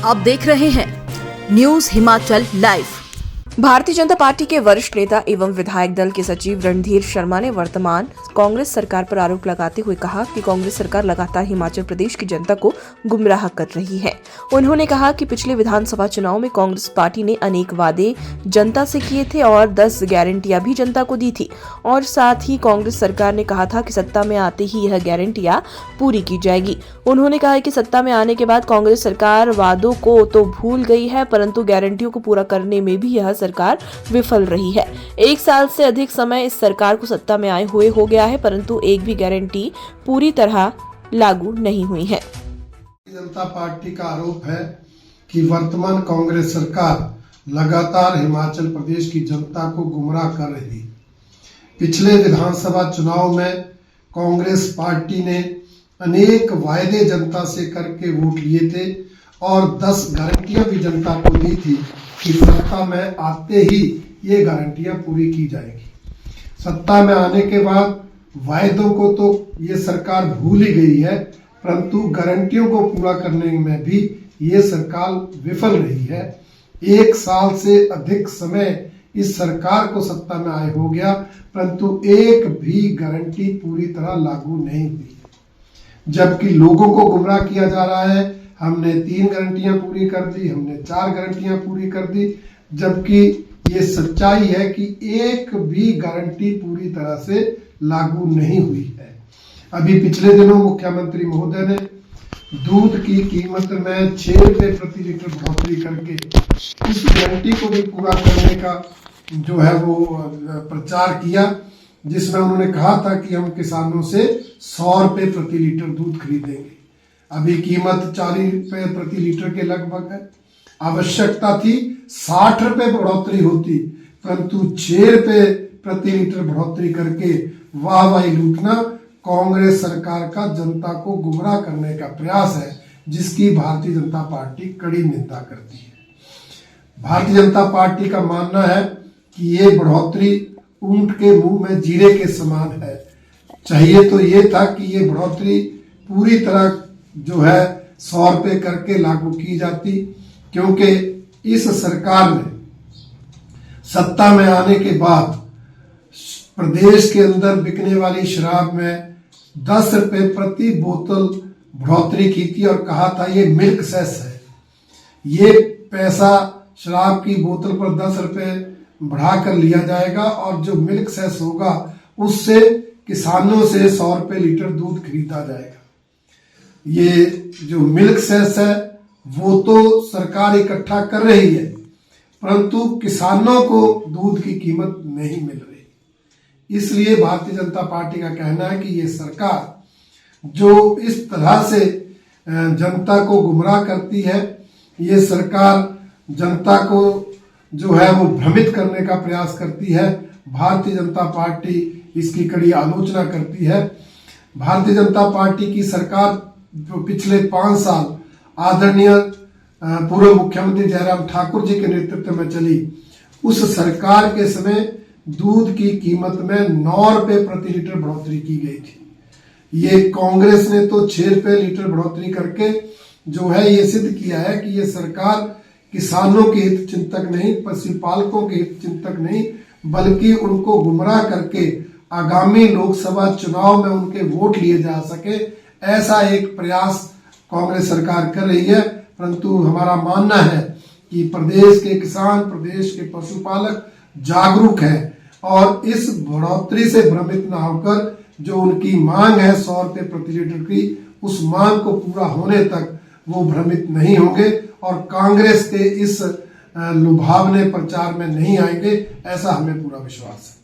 आप देख रहे हैं news Himachal live. Bharatiya Janata party के वरिष्ठ नेता एवं विधायक दल के सचिव रणधीर शर्मा ने वर्तमान कांग्रेस सरकार पर आरोप लगाते हुए कहा कि कांग्रेस सरकार लगातार हिमाचल प्रदेश की जनता को गुमराह कर रही है। उन्होंने कहा कि पिछले विधानसभा चुनाव में कांग्रेस पार्टी ने अनेक वादे जनता से किए थे और 10 गारंटियां भी जनता को दी थी और साथ ही कांग्रेस सरकार ने कहा था कि सत्ता में आते ही यह गारंटियां पूरी की जाएगी। उन्होंने कहा कि सत्ता में आने के बाद कांग्रेस सरकार वादों को तो भूल गई है, परंतु गारंटियों को पूरा करने में भी यह सरकार विफल रही है। 1 साल से अधिक समय इस सरकार को सत्ता में आए हुए हो गया है, परंतु एक भी गारंटी पूरी तरह लागू नहीं हुई है। जनता पार्टी का आरोप है कि वर्तमान कांग्रेस सरकार लगातार हिमाचल प्रदेश की जनता को गुमराह कर रही है। पिछले विधानसभा चुनाव में कांग्रेस पार्टी ने अनेक वायदे जनता से करके वोट लिए थे और 10 गारंटियां भी जनता को दी थी कि सत्ता में आते ही ये गारंटियां पूरी की जाएगी। सत्ता में आने के बाद वायदों को तो ये सरकार भूल ही गई है, परंतु गारंटियों को पूरा करने में भी ये सरकार विफल रही है। 1 साल से अधिक समय इस सरकार को सत्ता में आए हो गया, परंतु एक भी गारंटी पूरी तरह लागू नहीं हुई, जबकि लोगों को गुमराह किया जा रहा है। हमने 3 गारंटियां पूरी कर दी, हमने 4 गारंटियां पूरी कर दी, जबकि ये सच्चाई है कि एक भी गारंटी पूरी तरह से लागू नहीं हुई है। अभी पिछले दिनों मुख्यमंत्री महोदय ने दूध की कीमत में 6 रुपए प्रति लीटर बढ़ोतरी करके इस गारंटी को भी पूरा करने का जो है वो प्रचार किया, जिसमें उन्होंने कहा था कि हम किसानों से 100 रुपए प्रति लीटर दूध खरीदेंगे। अभी कीमत 40 रुपए प्रति लीटर के लगभग है। आवश्यकता थी 60 रुपए बढ़ोतरी होती, परंतु 6 रुपए प्रति लीटर बढ़ोतरी करके वाहवाही लूटना कांग्रेस सरकार का जनता को गुमराह करने का प्रयास है, जिसकी भारतीय जनता पार्टी कड़ी निंदा करती है। भारतीय जनता पार्टी का मानना है कि ये बढ़ोतरी ऊंट के मुंह में जीरे के समान है। चाहिए तो ये था कि ये बढ़ोतरी पूरी तरह जो है 100 रुपए करके लागू की जाती, क्योंकि इस सरकार ने सत्ता में आने के बाद प्रदेश के अंदर बिकने वाली शराब में 10 रुपए प्रति बोतल बढ़ोतरी की थी और कहा था ये मिल्क सेस है। ये पैसा शराब की बोतल पर 10 रुपए बढ़ा कर लिया जाएगा और जो मिल्क सेस होगा उससे किसानों से 100 रुपए लीटर दूध खरीदा जाएगा। ये जो मिल्क सेस है वो तो सरकार इकट्ठा कर रही है, परंतु किसानों को दूध की कीमत नहीं मिल रही। इसलिए भारतीय जनता पार्टी का कहना है कि ये सरकार जो इस तरह से जनता को गुमराह करती है, ये सरकार जनता को जो है वो भ्रमित करने का प्रयास करती है। भारतीय जनता पार्टी इसकी कड़ी आलोचना करती है। भारतीय जनता पार्टी की सरकार जो पिछले 5 साल आदरणीय पूर्व मुख्यमंत्री जयराम ठाकुर जी के नेतृत्व में चली, उस सरकार के समय दूध की कीमत में 9 रुपए प्रति लीटर बढ़ोतरी की गई थी। ये कांग्रेस ने तो 6 रुपए लीटर बढ़ोतरी करके जो है ये सिद्ध किया है कि ये सरकार किसानों के हित चिंतक नहीं, पशुपालकों के हित चिंतक नहीं, बल्कि उनको गुमराह करके आगामी लोकसभा चुनाव में उनके वोट लिए जा सके, ऐसा एक प्रयास कांग्रेस सरकार कर रही है। परंतु हमारा मानना है कि प्रदेश के किसान, प्रदेश के पशुपालक जागरूक हैं और इस बढ़ोतरी से भ्रमित न होकर जो उनकी मांग है 100 रुपए प्रति लीटर की, उस मांग को पूरा होने तक वो भ्रमित नहीं होंगे और कांग्रेस के इस लुभावने प्रचार में नहीं आएंगे, ऐसा हमें पूरा विश्वास है।